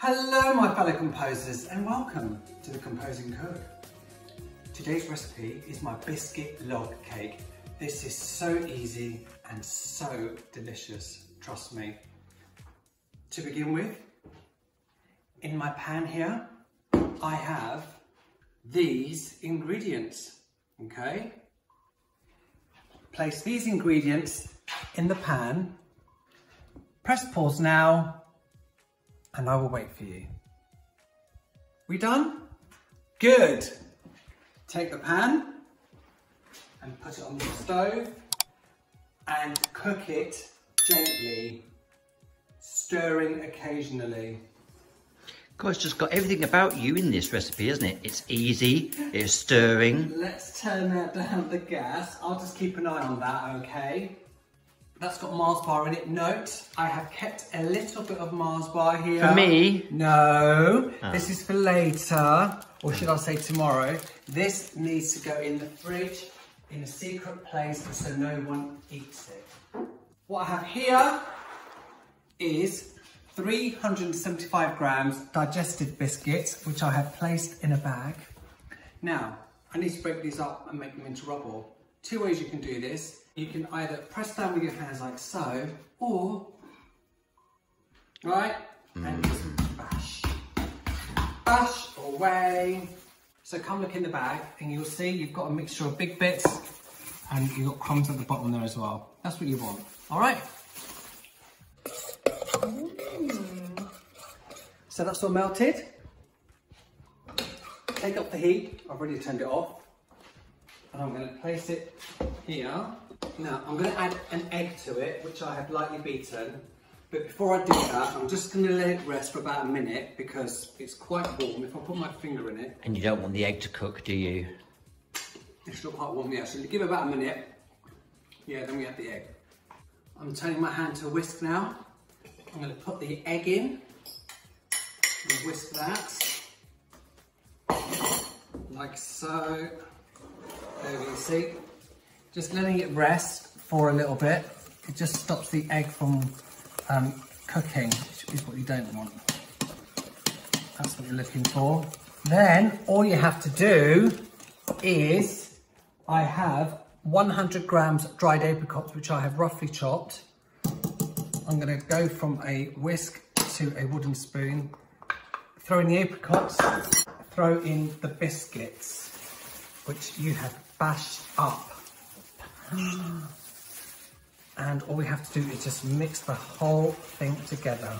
Hello my fellow composers and welcome to the Composing Cook. Today's recipe is my biscuit log cake. This is so easy and so delicious, trust me. To begin with, in my pan here, I have these ingredients, okay? Place these ingredients in the pan, press pause now, and I will wait for you. We done? Good. Take the pan and put it on the stove and cook it gently, stirring occasionally. God, it's just got everything about you in this recipe, isn't it? It's easy, it's stirring. Let's turn that down the gas. I'll just keep an eye on that, okay? That's got Mars bar in it. Note, I have kept a little bit of Mars bar here. For me? No, This is for later, or should I say tomorrow. This needs to go in the fridge in a secret place so no one eats it. What I have here is 375 grams digestive biscuits, which I have placed in a bag. Now, I need to break these up and make them into rubble. Two ways you can do this. You can either press down with your hands like so, or, right, and just bash. Bash away. So come look in the bag and you'll see you've got a mixture of big bits and you've got crumbs at the bottom there as well. That's what you want, all right? So that's all melted. Take up the heat. I've already turned it off. And I'm going to place it here. Now I'm going to add an egg to it, which I have lightly beaten. But before I do that, I'm just going to let it rest for about a minute because it's quite warm. If I put my finger in it. And you don't want the egg to cook, do you? It's still quite warm, yeah. So give it about a minute. Yeah, then we add the egg. I'm turning my hand to a whisk now. I'm going to put the egg in. And whisk that. Like so. There you see. Just letting it rest for a little bit. It just stops the egg from cooking, which is what you don't want. That's what you're looking for. Then all you have to do is, I have 100 grams dried apricots, which I have roughly chopped. I'm going to go from a whisk to a wooden spoon. Throw in the apricots, throw in the biscuits, which you have bashed up. And all we have to do is just mix the whole thing together.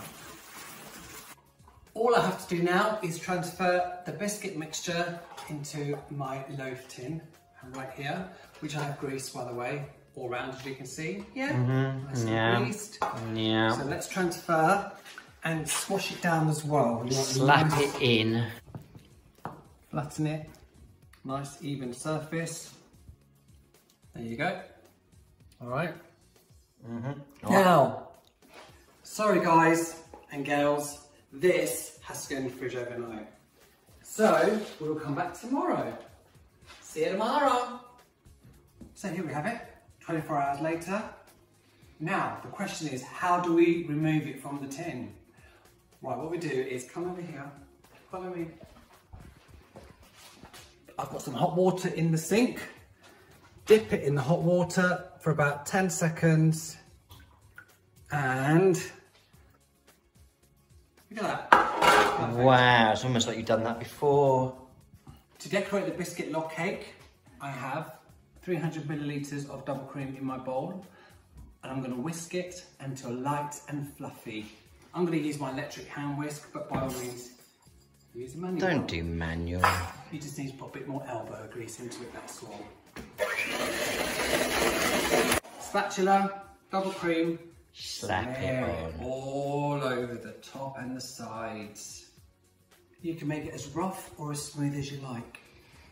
All I have to do now is transfer the biscuit mixture into my loaf tin, right here, which I have greased, by the way, all round, as you can see. Yeah, nice and greased. Yeah. So let's transfer and swash it down as well. Slap it in. Flatten it. Nice even surface. There you go. All right. Now, sorry guys and girls, this has to go in the fridge overnight. So we'll come back tomorrow. See you tomorrow. So here we have it, 24 hours later. Now, the question is, how do we remove it from the tin? Right, what we do is come over here, follow me. I've got some hot water in the sink. Dip it in the hot water for about 10 seconds. And look at that. Perfect. Wow, it's almost like you've done that before. To decorate the biscuit log cake, I have 300 millilitres of double cream in my bowl. And I'm going to whisk it until light and fluffy. I'm going to use my electric hand whisk, but by all means, use a manual. Don't do manual. You just need to put a bit more elbow grease into it, that's all. Spatula, double cream. Slap it on. All over the top and the sides. You can make it as rough or as smooth as you like.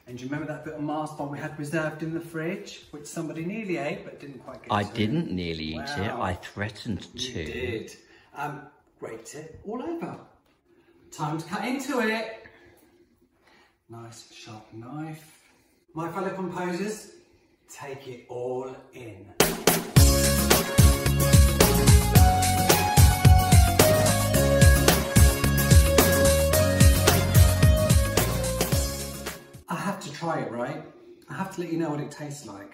And do you remember that bit of Mars bar we had reserved in the fridge, which somebody nearly ate but didn't quite get to? I didn't nearly eat it. I threatened to. You did. Grate it all over. Time to cut into it. Nice sharp knife. My fellow composers, take it all in. try it, right? I have to let you know what it tastes like.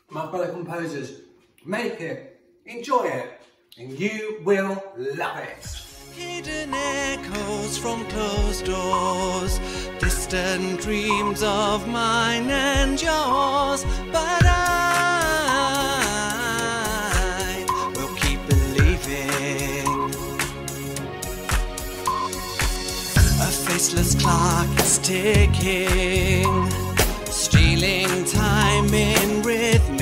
My fellow composers, make it, enjoy it, and you will love it. Hidden echoes from closed doors, distant dreams of mine and yours, but I will keep believing. A faceless clock is ticking, stealing time in rhythm.